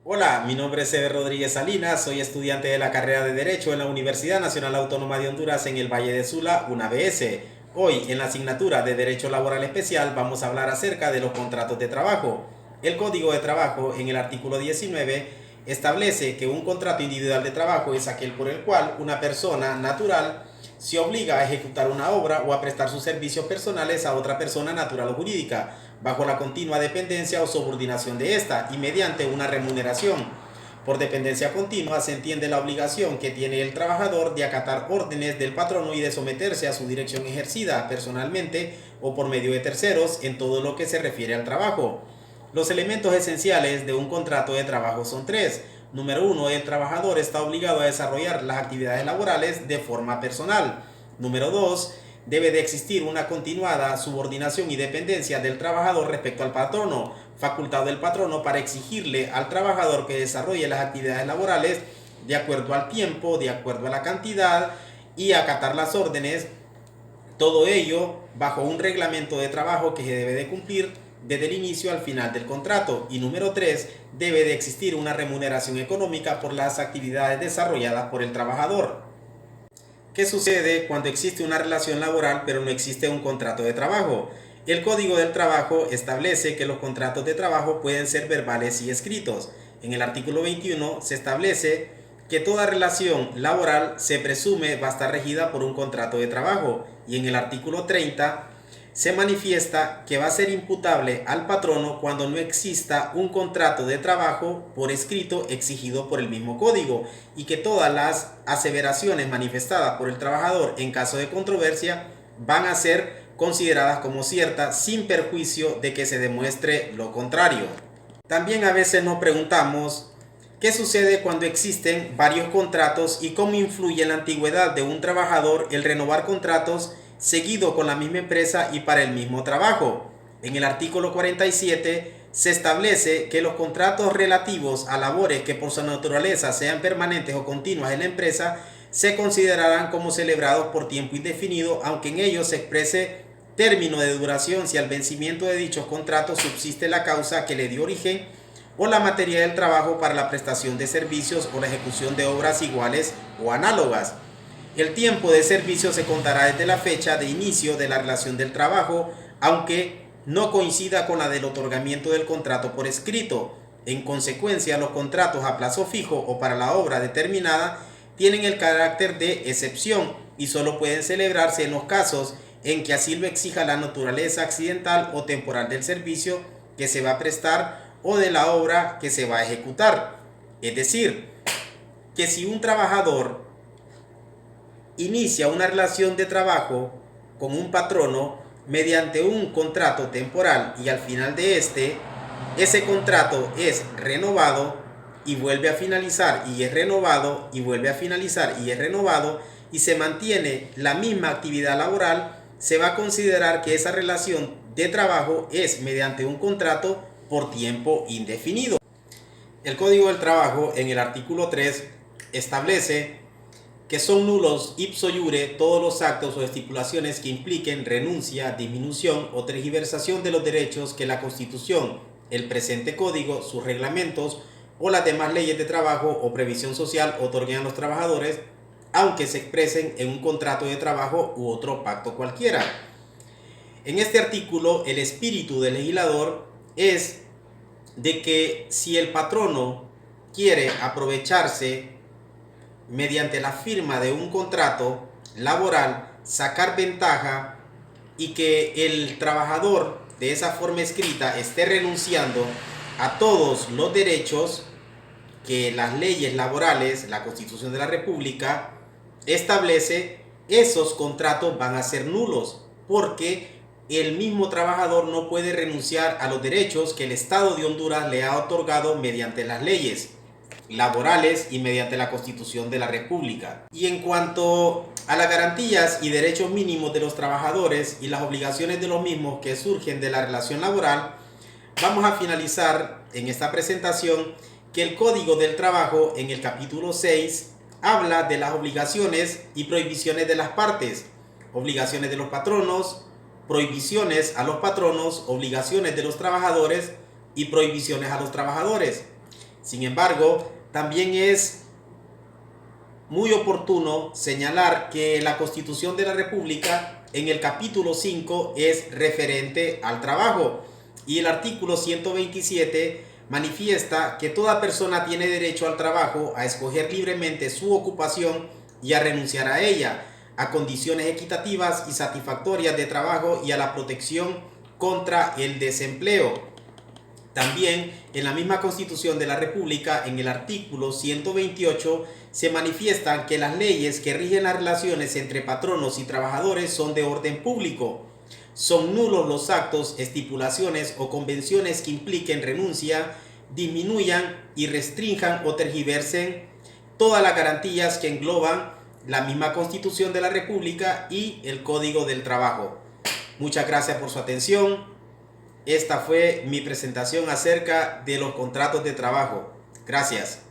Hola, mi nombre es Eder Rodríguez Salinas, soy estudiante de la carrera de Derecho en la Universidad Nacional Autónoma de Honduras en el Valle de Sula, UNAVS. Hoy, en la asignatura de Derecho Laboral Especial, vamos a hablar acerca de los contratos de trabajo. El Código de Trabajo, en el artículo 19, establece que un contrato individual de trabajo es aquel por el cual una persona natural se obliga a ejecutar una obra o a prestar sus servicios personales a otra persona natural o jurídica, bajo la continua dependencia o subordinación de ésta y mediante una remuneración. Por dependencia continua se entiende la obligación que tiene el trabajador de acatar órdenes del patrono y de someterse a su dirección ejercida personalmente o por medio de terceros en todo lo que se refiere al trabajo. Los elementos esenciales de un contrato de trabajo son tres. Número uno, el trabajador está obligado a desarrollar las actividades laborales de forma personal. Número dos, debe de existir una continuada subordinación y dependencia del trabajador respecto al patrono, facultad del patrono para exigirle al trabajador que desarrolle las actividades laborales de acuerdo al tiempo, de acuerdo a la cantidad y acatar las órdenes, todo ello bajo un reglamento de trabajo que se debe de cumplir desde el inicio al final del contrato. Y número 3, debe de existir una remuneración económica por las actividades desarrolladas por el trabajador. ¿Qué sucede cuando existe una relación laboral pero no existe un contrato de trabajo? El Código del Trabajo establece que los contratos de trabajo pueden ser verbales y escritos. En el artículo 21 se establece que toda relación laboral se presume va a estar regida por un contrato de trabajo, y en el artículo 30 se manifiesta que va a ser imputable al patrono cuando no exista un contrato de trabajo por escrito exigido por el mismo código, y que todas las aseveraciones manifestadas por el trabajador en caso de controversia van a ser consideradas como ciertas sin perjuicio de que se demuestre lo contrario. También a veces nos preguntamos qué sucede cuando existen varios contratos y cómo influye en la antigüedad de un trabajador el renovar contratos seguido con la misma empresa y para el mismo trabajo. En el artículo 47 se establece que los contratos relativos a labores que por su naturaleza sean permanentes o continuas en la empresa se considerarán como celebrados por tiempo indefinido, aunque en ellos se exprese término de duración si al vencimiento de dichos contratos subsiste la causa que le dio origen o la materia del trabajo para la prestación de servicios o la ejecución de obras iguales o análogas. El tiempo de servicio se contará desde la fecha de inicio de la relación del trabajo, aunque no coincida con la del otorgamiento del contrato por escrito. En consecuencia, los contratos a plazo fijo o para la obra determinada tienen el carácter de excepción y solo pueden celebrarse en los casos en que así lo exija la naturaleza accidental o temporal del servicio que se va a prestar o de la obra que se va a ejecutar. Es decir, que si un trabajador inicia una relación de trabajo con un patrono mediante un contrato temporal y al final de ese contrato es renovado y vuelve a finalizar y es renovado y vuelve a finalizar y es renovado y se mantiene la misma actividad laboral, se va a considerar que esa relación de trabajo es mediante un contrato por tiempo indefinido. El Código del Trabajo en el artículo 3 establece que son nulos ipso iure todos los actos o estipulaciones que impliquen renuncia, disminución o tergiversación de los derechos que la Constitución, el presente código, sus reglamentos o las demás leyes de trabajo o previsión social otorguen a los trabajadores, aunque se expresen en un contrato de trabajo u otro pacto cualquiera. En este artículo, el espíritu del legislador es de que si el patrono quiere aprovecharse mediante la firma de un contrato laboral, sacar ventaja y que el trabajador de esa forma escrita esté renunciando a todos los derechos que las leyes laborales, la Constitución de la República establece, esos contratos van a ser nulos porque el mismo trabajador no puede renunciar a los derechos que el Estado de Honduras le ha otorgado mediante las leyes laborales y mediante la Constitución de la República. Y en cuanto a las garantías y derechos mínimos de los trabajadores y las obligaciones de los mismos que surgen de la relación laboral, vamos a finalizar en esta presentación que el Código del Trabajo en el capítulo 6 habla de las obligaciones y prohibiciones de las partes, obligaciones de los patronos, prohibiciones a los patronos, obligaciones de los trabajadores y prohibiciones a los trabajadores. Sin embargo, también es muy oportuno señalar que la Constitución de la República en el capítulo 5 es referente al trabajo y el artículo 127 manifiesta que toda persona tiene derecho al trabajo, a escoger libremente su ocupación y a renunciar a ella, a condiciones equitativas y satisfactorias de trabajo y a la protección contra el desempleo. También en la misma Constitución de la República, en el artículo 128, se manifiestan que las leyes que rigen las relaciones entre patronos y trabajadores son de orden público. Son nulos los actos, estipulaciones o convenciones que impliquen renuncia, disminuyan y restrinjan o tergiversen todas las garantías que engloban la misma Constitución de la República y el Código del Trabajo. Muchas gracias por su atención. Esta fue mi presentación acerca de los contratos de trabajo. Gracias.